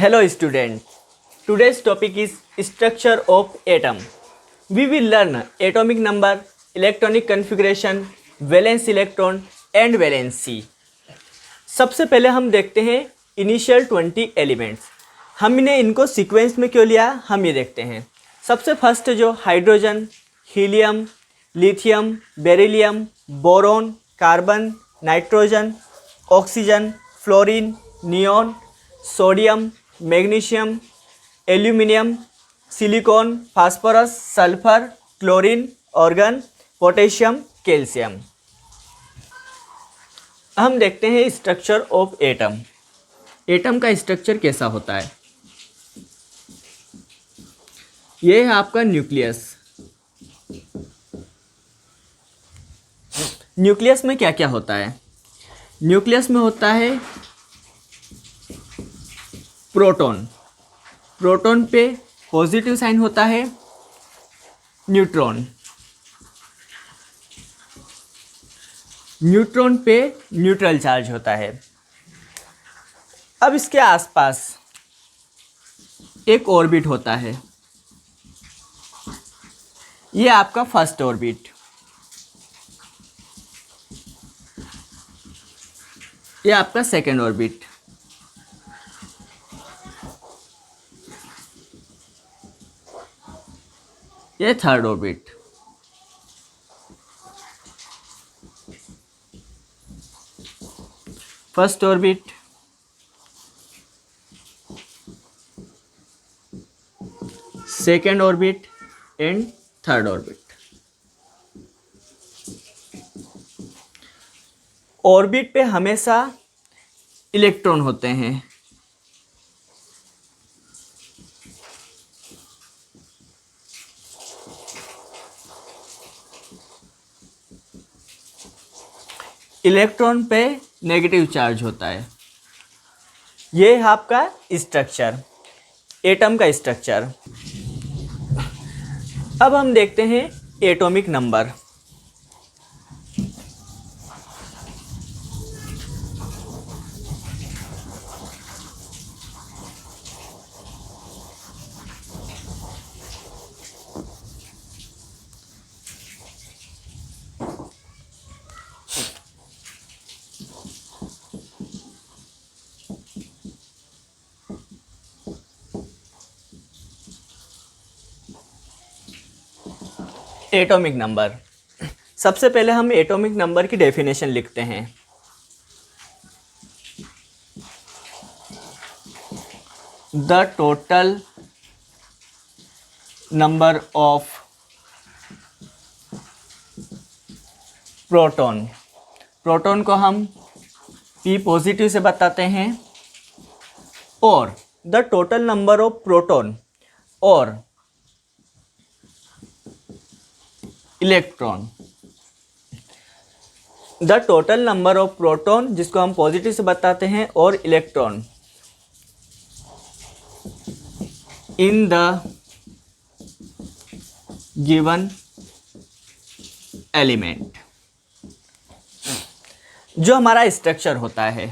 Hello student. Today's topic is structure of atom. We will learn atomic number, electronic configuration, valence electron and valency. सबसे पहले हम देखते हैं initial 20 elements. हमने इनको सीक्वेंस में क्यों लिया हम ये देखते हैं। सबसे फर्स्ट जो hydrogen, helium, lithium, beryllium, boron, carbon, nitrogen, oxygen, fluorine, neon, sodium, magnesium, aluminium, silicon, phosphorus, sulphur, chlorine, organ, potassium, calcium. हम देखते हैं स्ट्रक्चर ऑफ एटम। एटम का स्ट्रक्चर कैसा होता है। ये है आपका न्यूक्लियस। न्यूक्लियस में क्या क्या होता है। न्यूक्लियस में होता है प्रोटॉन। प्रोटॉन पे पॉजिटिव साइन होता है। न्यूट्रॉन। न्यूट्रॉन पे न्यूट्रल चार्ज होता है। अब इसके आसपास एक ऑर्बिट होता है। ये आपका फर्स्ट ऑर्बिट। ये आपका सेकेंड ऑर्बिट। ये third orbit. First orbit, second orbit and third orbit. Orbit पे हमेशा इलेक्ट्रॉन होते हैं। इलेक्ट्रॉन पे नेगेटिव चार्ज होता है। ये है आपका स्ट्रक्चर, एटम का स्ट्रक्चर। अब हम देखते हैं एटॉमिक नंबर। Atomic number. सबसे पहले हम एटॉमिक नंबर की डेफिनेशन लिखते हैं। The total number of proton. Proton को हम P पॉजिटिव से बताते हैं। और the total number of proton और electron. The total number of proton जिसको हम पॉजिटिव से बताते हैं और electron in the given element. जो हमारा स्ट्रक्चर होता है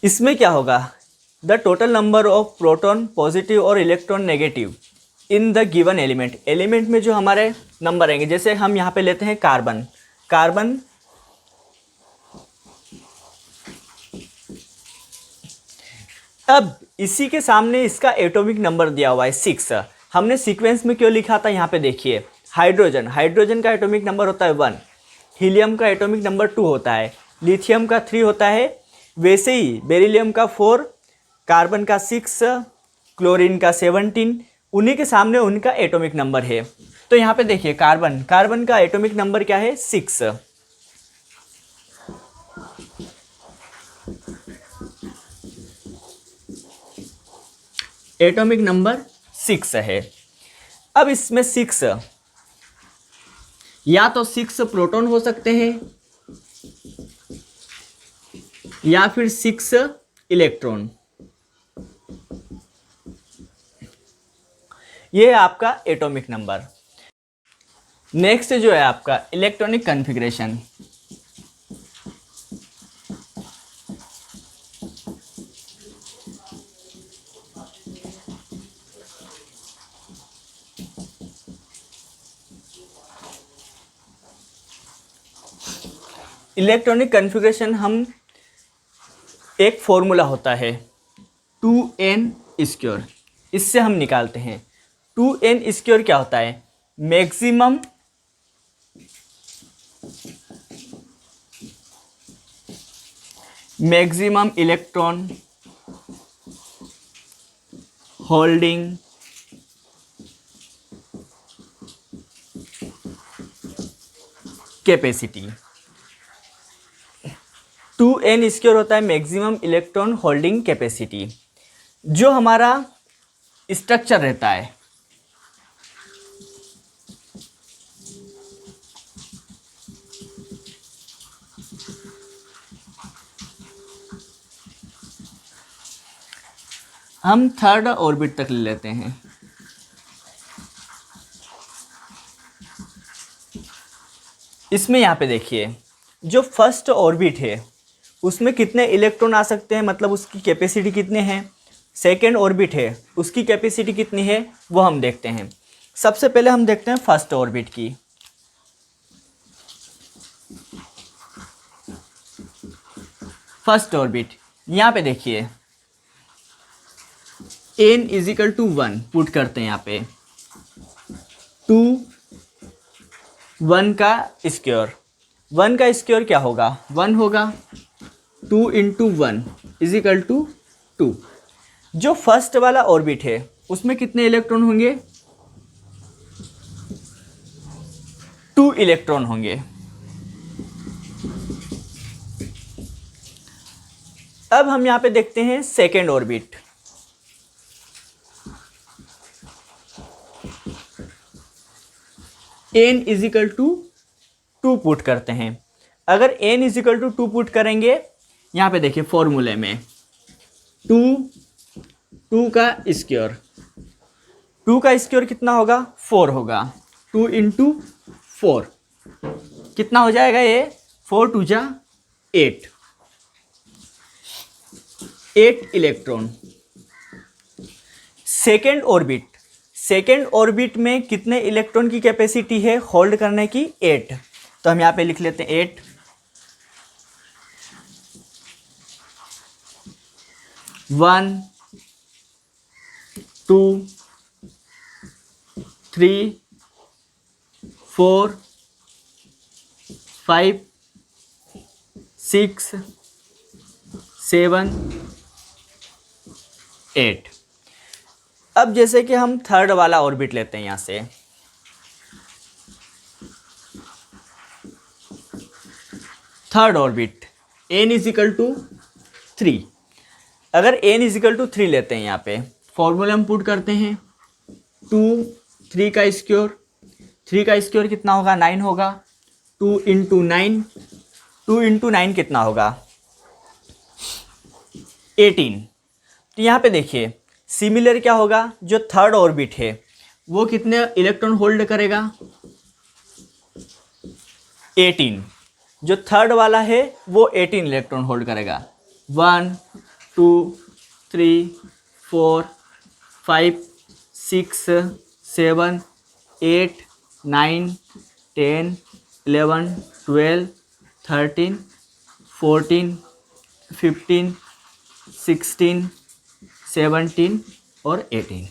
इसमें क्या होगा। The total number of proton positive और electron negative in the given element. Element में जो हमारे नंबर आएंगे, जैसे हम यहाँ पे लेते हैं कार्बन। कार्बन अब इसी के सामने इसका एटॉमिक नंबर दिया हुआ है 6। हमने सीक्वेंस में क्यों लिखा था यहाँ पे देखिए। हाइड्रोजन, हाइड्रोजन का एटॉमिक नंबर होता है 1। हीलियम का एटॉमिक नंबर 2 होता है। लिथियम का 3 होता है। वैसे ही बेरिलियम का 4, कार्बन का 6, क्लोरीन का 17। उन्हीं के सामने उनका एटॉमिक नंबर है। तो यहाँ पे देखिए कार्बन, कार्बन का एटॉमिक नंबर क्या है 6। एटॉमिक नंबर 6 है। अब इसमें 6 या तो 6 प्रोटॉन हो सकते हैं या फिर 6 इलेक्ट्रॉन। ये है आपका एटॉमिक नंबर। नेक्स्ट जो है आपका इलेक्ट्रॉनिक कॉन्फ़िगरेशन। इलेक्ट्रॉनिक कॉन्फ़िगरेशन हम एक फॉर्मूला होता है 2n², इससे हम निकालते हैं। 2n² क्या होता है? Maximum electron holding capacity. 2n² होता है मैक्सिमम इलेक्ट्रॉन होल्डिंग कैपेसिटी। जो हमारा स्ट्रक्चर रहता है, हम थर्ड ऑर्बिट तक ले लेते हैं। इसमें यहाँ पे देखिए, जो फर्स्ट ऑर्बिट है उसमें कितने इलेक्ट्रॉन आ सकते हैं, मतलब उसकी कैपेसिटी कितने हैं। सेकेंड ऑर्बिट है, उसकी कैपेसिटी कितनी है, वो हम देखते हैं। सबसे पहले हम देखते हैं फर्स्ट ऑर्बिट की। फर्स्ट ऑर्बिट यहाँ पे देखिए, n=1 पुट करते हैं यहाँ पे। 1 का स्क्वायर, 1 का स्क्वायर क्या होगा? 1 होगा। 2 × 1 = 2। जो फर्स्ट वाला ऑर्बिट है उसमें कितने इलेक्ट्रॉन होंगे? 2 इलेक्ट्रॉन होंगे। अब हम यहाँ पे देखते हैं सेकेंड ऑर्बिट। n=2 पुट करते हैं। अगर n=2 पुट करेंगे, यहाँ पे देखिए फॉर्मूले में 2 का स्क्वायर, 2 का स्क्वायर कितना होगा? 4 होगा। 2 × 4 कितना हो जाएगा ये? 4 × 2 = 8। 8 इलेक्ट्रॉन। सेकेंड ऑर्बिट में कितने इलेक्ट्रॉन की कैपेसिटी है होल्ड करने की? 8। तो हम यहाँ पे लिख लेते हैं 8। 1 2 3 4 5 6 7 8। अब जैसे कि हम थर्ड वाला ऑर्बिट लेते हैं यहाँ से। Third orbit n=3। अगर n=3 लेते हैं, यहाँ पे फॉर्मूला हम पुट करते हैं 2 3 का स्क्वायर, 3 का स्क्वायर कितना होगा? 9 होगा। 2 × 9, 2 × 9 कितना होगा? 18। तो यहाँ पे देखिए सिमिलर क्या होगा? जो थर्ड ऑर्बिट है वो कितने इलेक्ट्रॉन होल्ड करेगा? 18। जो थर्ड वाला है वो 18 इलेक्ट्रॉन होल्ड करेगा। 1 2 3 4 5 6 7 8 9 10 11 12 13 14 15 16 17 और 18।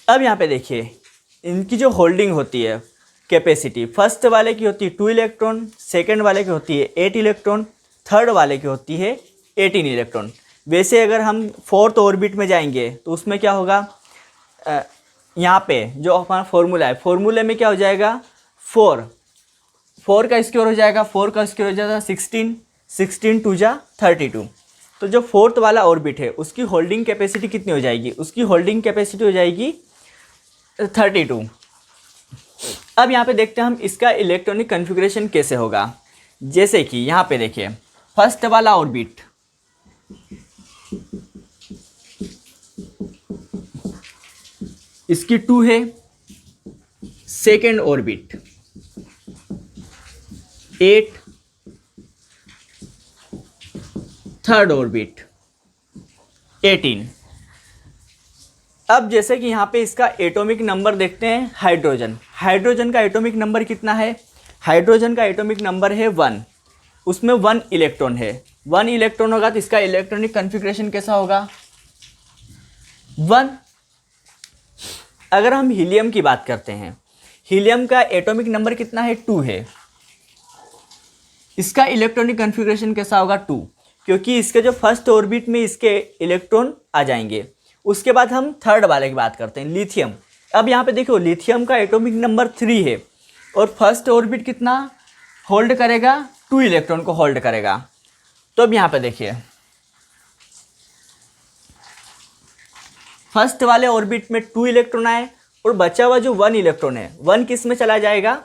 अब यहाँ पे देखिए इनकी जो होल्डिंग होती है कैपेसिटी, फर्स्ट वाले की होती है 2 इलेक्ट्रॉन, सेकंड वाले की होती है 8 इलेक्ट्रॉन, थर्ड वाले की होती है 18 इलेक्ट्रॉन। वैसे अगर हम फोर्थ ऑर्बिट में जाएंगे तो उसमें क्या होगा? यहाँ पे जो हमारा फॉर्मूला है, फॉर्मूले में क्या हो जाएगा? 4 का स्क्वायर हो जाएगा, 4 का स्क्वायर हो जाएगा 16, 16 × 2 = 32। तो जो फोर्थ वाला ऑर्बिट है उसकी होल्डिंग कैपेसिटी कितनी हो जाएगी? उसकी होल्डिंग कैपेसिटी हो जाएगी 32। अब यहाँ पे देखते हैं हम इसका इलेक्ट्रॉनिक कॉन्फ़िगरेशन कैसे होगा। जैसे कि यहाँ पे देखिए फर्स्ट वाला ऑर्बिट, इसकी 2 है, सेकेंड ऑर्बिट, 8 थर्ड ऑर्बिट, 18। अब जैसे कि यहाँ पे इसका एटॉमिक नंबर देखते हैं, हाइड्रोजन का एटॉमिक नंबर कितना है? हाइड्रोजन का एटॉमिक नंबर है 1, उसमें 1 इलेक्ट्रॉन है। 1 इलेक्ट्रॉन होगा तो इसका इलेक्ट्रॉनिक कन्फिग्रेशन कैसा होगा? 1। अगर हम हीलियम की बात करते हैं, हीलियम का एटॉमिक नंबर कितना है? 2 है। इसका इलेक्ट्रॉनिक कन्फिग्रेशन कैसा होगा? 2, क्योंकि इसके जो फर्स्ट ऑर्बिट में इसके इलेक्ट्रॉन आ जाएंगे। उसके बाद हम थर्ड वाले की बात करते हैं, लिथियम। अब यहाँ पे देखो, लिथियम का एटॉमिक नंबर 3 है और फर्स्ट ऑर्बिट कितना होल्ड करेगा? 2 इलेक्ट्रॉन को होल्ड करेगा। तो अब यहाँ पे देखिए, फर्स्ट वाले ऑर्बिट में 2 इलेक्ट्रॉन आए और बचा हुआ जो 1 इलेक्ट्रॉन है, 1 किस में चला जाएगा?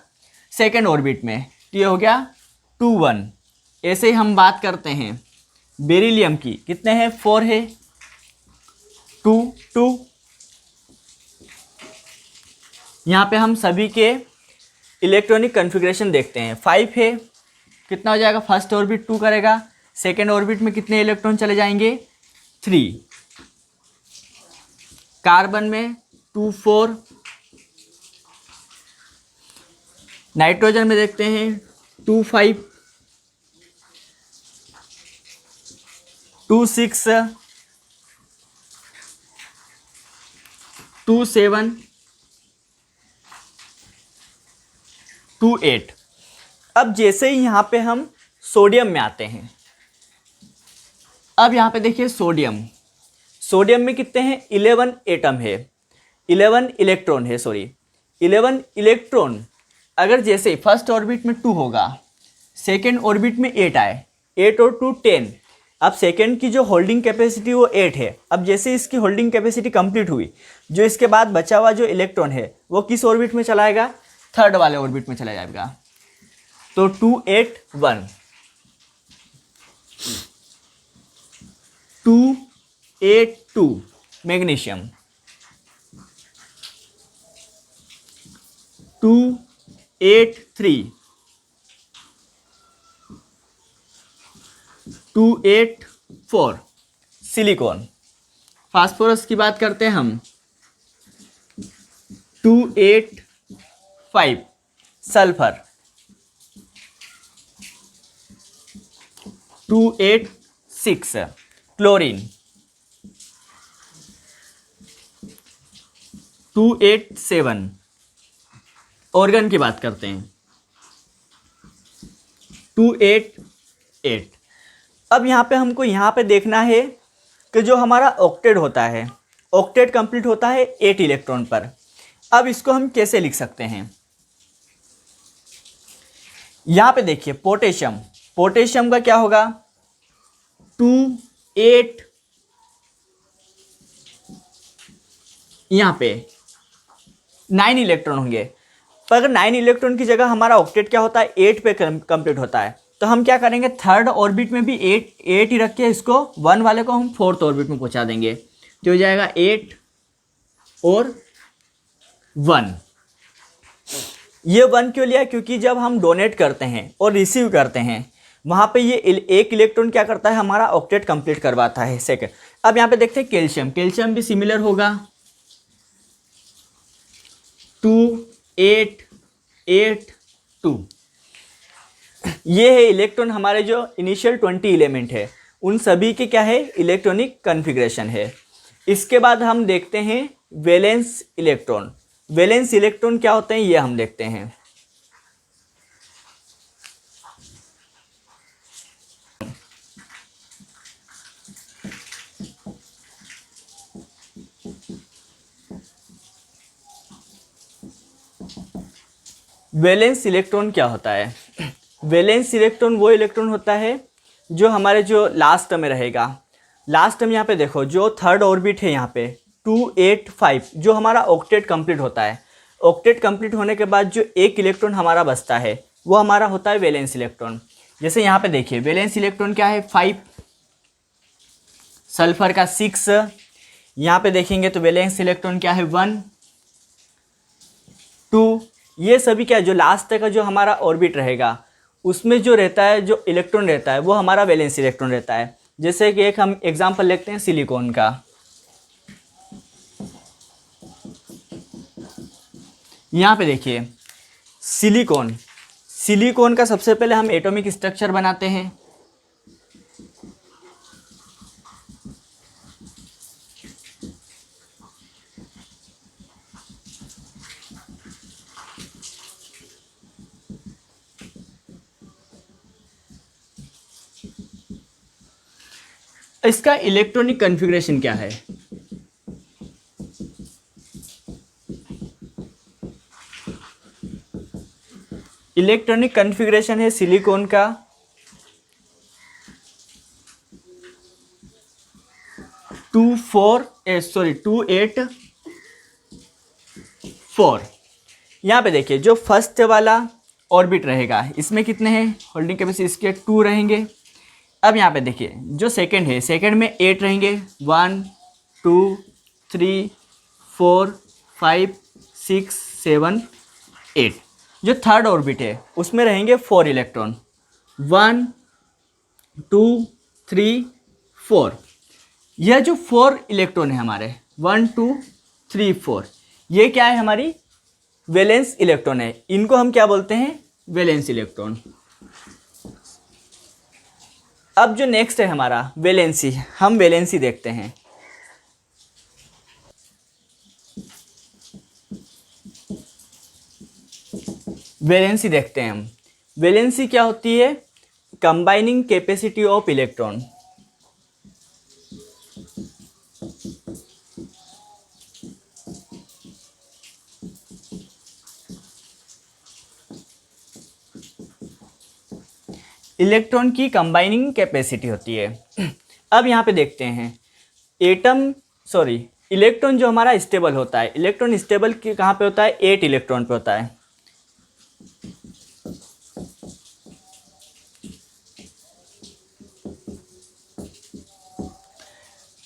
सेकेंड ऑर्बिट में। तो ये हो गया 2 1। ऐसे ही हम बात करते हैं बेरिलियम की, कितने हैं? 4 है, 2 2। यहाँ पे हम सभी के इलेक्ट्रॉनिक कन्फिग्रेशन देखते हैं। 5 है, कितना हो जाएगा? फर्स्ट ऑर्बिट 2 करेगा, सेकेंड ऑर्बिट में कितने इलेक्ट्रॉन चले जाएंगे? 3। कार्बन में 2 4। नाइट्रोजन में देखते हैं 2 5, 2 6, 2 7, 2 8। अब जैसे ही यहाँ पे हम सोडियम में आते हैं, अब यहाँ पे देखिए सोडियम में कितने हैं? 11 एटम है, 11 इलेक्ट्रॉन है, 11 इलेक्ट्रॉन। अगर जैसे फर्स्ट ऑर्बिट में 2 होगा, सेकेंड ऑर्बिट में 8 आए, 8 और 2 10। अब सेकेंड की जो होल्डिंग कैपेसिटी वो 8 है। अब जैसे इसकी होल्डिंग कैपेसिटी कंप्लीट हुई, जो इसके बाद बचा हुआ जो इलेक्ट्रॉन है वो किस ऑर्बिट में चला जाएगा? थर्ड वाले ऑर्बिट में चला जाएगा। तो 2 8 1, 2 8 2 मैग्नीशियम, 2 8 3, 2 8 4 सिलिकॉन। फास्फोरस की बात करते हैं हम, 2 8 5 सल्फर, 2 8 6 क्लोरीन, 2 8 7 ऑर्गन की बात करते हैं, 2 8 8। अब यहाँ पे हमको यहाँ पे देखना है कि जो हमारा ऑक्टेट होता है, ऑक्टेट कंप्लीट होता है 8 इलेक्ट्रॉन पर। अब इसको हम कैसे लिख सकते हैं? यहाँ पे देखिए पोटेशियम का क्या होगा? 2 8, यहाँ पे 9 इलेक्ट्रॉन होंगे। पर अगर 9 इलेक्ट्रॉन की जगह हमारा ऑक्टेट क्या होता है? 8 पे कंप्लीट होता है। तो हम क्या करेंगे? थर्ड ऑर्बिट में भी 8 ही रख के इसको 1 वाले को हम फोर्थ ऑर्बिट में पहुंचा देंगे। तो हो जाएगा 8 और 1। ये 1 क्यों लिया? क्योंकि जब हम डोनेट करते हैं और रिसीव करते हैं, वहाँ पे ये एक इलेक्ट्रॉन क्या करता है? हमारा ऑक्टेट कंप्लीट करवाता है। सेकंड, अब यहाँ पे देखते हैं कैल्शियम भी सिमिलर होगा, 2 8 8 2। ये है इलेक्ट्रॉन, हमारे जो इनिशियल 20 एलिमेंट है उन सभी के क्या है? इलेक्ट्रॉनिक कन्फिग्रेशन है। इसके बाद हम देखते हैं वैलेंस इलेक्ट्रॉन क्या होते हैं, ये हम देखते हैं। वैलेंस इलेक्ट्रॉन क्या होता है? वैलेंस इलेक्ट्रॉन वो इलेक्ट्रॉन होता है जो हमारे जो लास्ट में रहेगा। लास्ट में यहाँ पे देखो, जो थर्ड ऑर्बिट है यहाँ पे 2 8 5, जो हमारा ऑक्टेट कंप्लीट होता है। ऑक्टेट कंप्लीट होने के बाद जो एक इलेक्ट्रॉन हमारा बचता है वो हमारा होता है वैलेंस इलेक्ट्रॉन। जैसे यहाँ पे देखिए वैलेंस इलेक्ट्रॉन क्या है? 5, सल्फर का 6। यहाँ पे देखेंगे तो वैलेंस इलेक्ट्रॉन क्या है? 1 2 ये सभी क्या, जो लास्ट तक का जो हमारा ऑर्बिट रहेगा उसमें जो रहता है, जो इलेक्ट्रॉन रहता है वो हमारा वैलेंस इलेक्ट्रॉन रहता है। जैसे कि एक हम एग्जांपल लेते हैं सिलिकॉन का। यहाँ पे देखिए सिलिकॉन, सिलिकॉन का सबसे पहले हम एटॉमिक स्ट्रक्चर बनाते हैं। इसका इलेक्ट्रॉनिक कॉन्फ़िगरेशन क्या है? इलेक्ट्रॉनिक कॉन्फ़िगरेशन है सिलिकॉन का 284। यहाँ पे देखिए जो फर्स्ट वाला ऑर्बिट रहेगा इसमें कितने हैं होल्डिंग कैपेसिटी, इसके 2 रहेंगे। अब यहाँ पे देखिए जो सेकंड है, सेकंड में 8 रहेंगे, 1 2 3 4 5 6 7 8। जो थर्ड ऑर्बिट है उसमें रहेंगे 4 इलेक्ट्रॉन, 1 2 3 4। यह जो 4 इलेक्ट्रॉन है हमारे 1 2 3 4, ये क्या है, हमारी वैलेंस इलेक्ट्रॉन है। इनको हम क्या बोलते हैं, वैलेंस इलेक्ट्रॉन। अब जो नेक्स्ट है हमारा वैलेंसी, हम वैलेंसी देखते हैं। वैलेंसी देखते हैं हम। वैलेंसी क्या होती है, combining capacity of electron. Electron की कंबाइनिंग कैपेसिटी होती है। अब यहाँ पे देखते हैं इलेक्ट्रॉन जो हमारा स्टेबल होता है, इलेक्ट्रॉन स्टेबल कहाँ पे होता है, 8 इलेक्ट्रॉन पे होता है।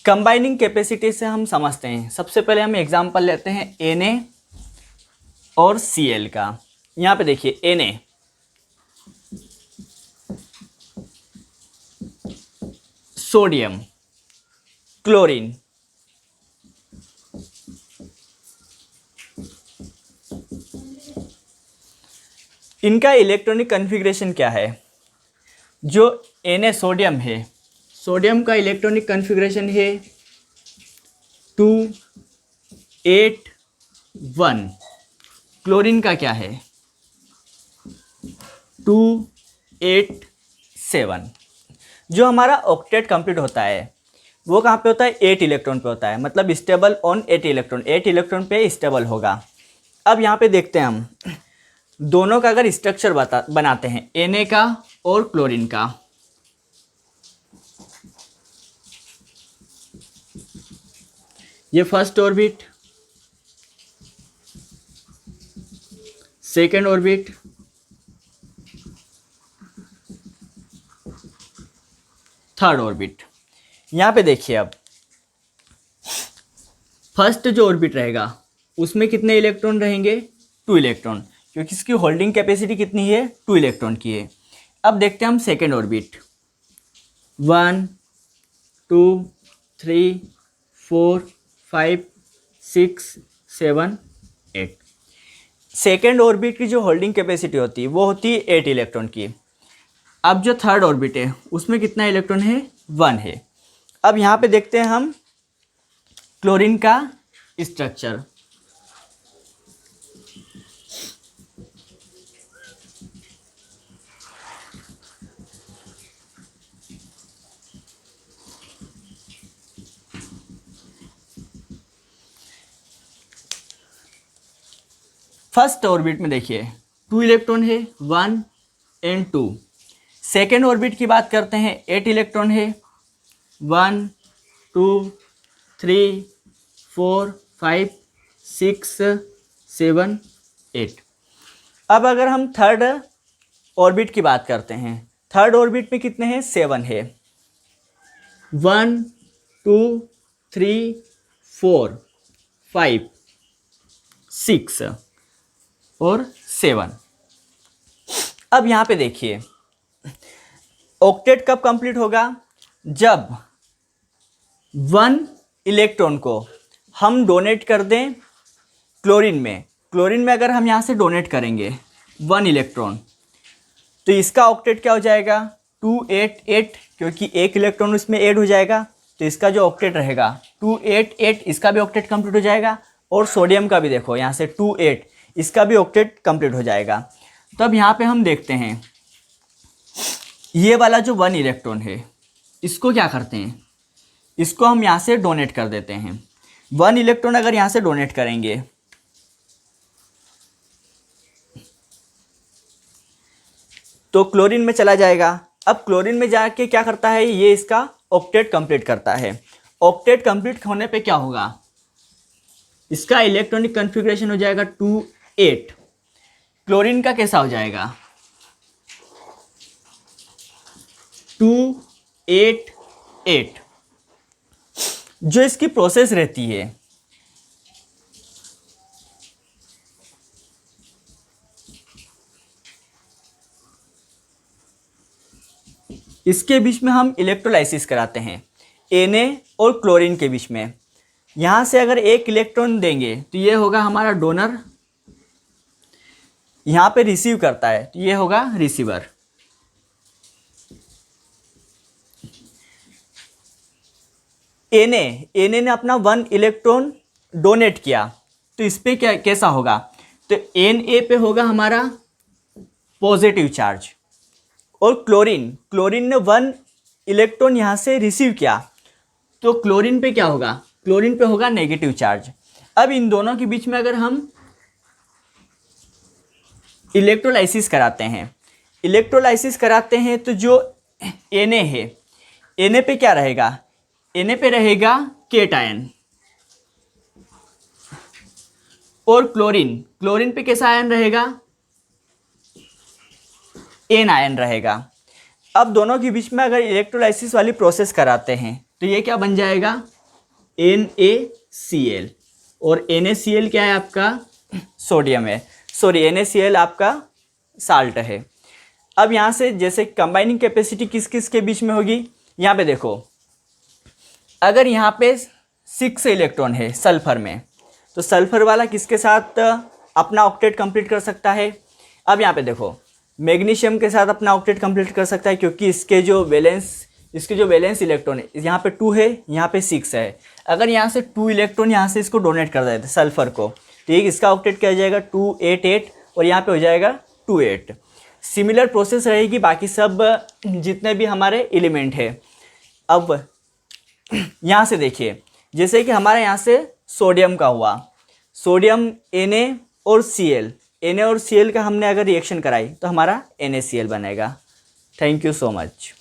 कंबाइनिंग कैपेसिटी से हम समझते हैं, सबसे पहले हम एग्जांपल लेते हैं Na और Cl का। यहाँ पे देखिए Na, सोडियम, क्लोरीन, इनका इलेक्ट्रॉनिक कॉन्फ़िगरेशन क्या है। जो Na सोडियम है, सोडियम का इलेक्ट्रॉनिक कॉन्फ़िगरेशन है 2 8 1। क्लोरीन का क्या है 2 8 7। जो हमारा ऑक्टेट कंप्लीट होता है वो कहाँ पे होता है, 8 इलेक्ट्रॉन पे होता है, मतलब स्टेबल ऑन 8 इलेक्ट्रॉन, 8 इलेक्ट्रॉन पे स्टेबल होगा। अब यहाँ पे देखते हैं हम दोनों का अगर स्ट्रक्चर बनाते हैं Na का और क्लोरीन का। ये first orbit, second orbit, third orbit. यहाँ पे देखिए अब फर्स्ट जो ऑर्बिट रहेगा उसमें कितने इलेक्ट्रॉन रहेंगे, 2 इलेक्ट्रॉन, क्योंकि इसकी होल्डिंग कैपेसिटी कितनी है, 2 इलेक्ट्रॉन की है। अब देखते हैं हम सेकेंड ऑर्बिट, 1 2 3 4 5 6 7 8। सेकेंड ऑर्बिट की जो होल्डिंग कैपेसिटी होती है वो होती है 8 इलेक्ट्रॉन की। अब जो थर्ड ऑर्बिट है उसमें कितना इलेक्ट्रॉन है, 1 है। अब यहाँ पे देखते हैं हम क्लोरीन का स्ट्रक्चर। फर्स्ट ऑर्बिट में देखिए 2 इलेक्ट्रॉन है, 1 एंड 2। सेकेंड ऑर्बिट की बात करते हैं 8 इलेक्ट्रॉन है, 1 2 3 4 5 6 7 8। अब अगर हम थर्ड ऑर्बिट की बात करते हैं, थर्ड ऑर्बिट में कितने हैं, 7 है, 1 2 3 4 5 6। और 7। अब यहाँ पे देखिए ऑक्टेट कब कंप्लीट होगा, जब 1 इलेक्ट्रॉन को हम डोनेट कर दें क्लोरीन में। क्लोरीन में अगर हम यहाँ से डोनेट करेंगे 1 इलेक्ट्रॉन, तो इसका ऑक्टेट क्या हो जाएगा 288, क्योंकि एक इलेक्ट्रॉन उसमें ऐड हो जाएगा, तो इसका जो ऑक्टेट रहेगा 288, इसका भी ऑक्टेट कंप्लीट हो जाएगा। और सोडियम का भी देखो यहाँ से 28, इसका भी ऑक्टेट कंप्लीट हो जाएगा। तो अब यहाँ पे हम देखते हैं ये वाला जो 1 इलेक्ट्रॉन है इसको क्या करते हैं, इसको हम यहाँ से डोनेट कर देते हैं। 1 इलेक्ट्रॉन अगर यहाँ से डोनेट करेंगे तो क्लोरीन में चला जाएगा। अब क्लोरीन में जाके क्या करता है, ये इसका ऑक्टेट कंप्लीट करता है। ऑक्टेट कंप्लीट होने पे क्या होगा, इसका इलेक्ट्रॉनिक कॉन्फ़िगरेशन हो जाएगा 28। क्लोरीन का कैसा हो जाएगा 288। जो इसकी प्रोसेस रहती है, इसके बीच में हम इलेक्ट्रोलाइसिस कराते हैं Na और क्लोरीन के बीच में। यहाँ से अगर एक इलेक्ट्रॉन देंगे तो ये होगा हमारा डोनर, यहाँ पे रिसीव करता है तो ये होगा रिसीवर। Na ने अपना 1 इलेक्ट्रॉन डोनेट किया, तो इस पे क्या कैसा होगा, तो Na पे होगा हमारा पॉजिटिव चार्ज। और क्लोरीन ने 1 इलेक्ट्रॉन यहाँ से रिसीव किया, तो क्लोरीन पे क्या होगा, क्लोरीन पे होगा नेगेटिव चार्ज। अब इन दोनों के बीच में अगर हम इलेक्ट्रोलाइसिस कराते हैं तो जो Na है, Na पे क्या रहेगा, Na पे रहेगा केटायन। और क्लोरीन पे कैसा आयन रहेगा, एन आयन रहेगा। अब दोनों के बीच में अगर इलेक्ट्रोलाइसिस वाली प्रोसेस कराते हैं तो ये क्या बन जाएगा NaCl। और NaCl क्या है आपका सोडियम है, सॉरी NaCl आपका साल्ट है। अब यहाँ से जैसे कंबाइनिंग कैपेसिटी किस किस के बीच में होगी, यहाँ पे देखो अगर यहाँ पे 6 इलेक्ट्रॉन है सल्फर में, तो सल्फर वाला किसके साथ अपना ऑक्टेट कंप्लीट कर सकता है। अब यहाँ पे देखो मैग्नीशियम के साथ अपना ऑक्टेट कंप्लीट कर सकता है, क्योंकि इसके जो वैलेंस इलेक्ट्रॉन है, यहाँ पे 2 है, यहाँ पे 6 है। अगर यहाँ से 2 इलेक्ट्रॉन यहाँ से इसको डोनेट कर देते सल्फर को, तो ये इसका ऑक्टेट क्या हो जाएगा 288, और यहाँ पे हो जाएगा 28। सिमिलर प्रोसेस रहेगी बाकी सब जितने भी हमारे एलिमेंट है। अब यहाँ से देखिए जैसे कि हमारे यहाँ से सोडियम का हुआ, सोडियम Na और Cl का हमने अगर रिएक्शन कराई तो हमारा NaCl बनेगा। Thank you so much.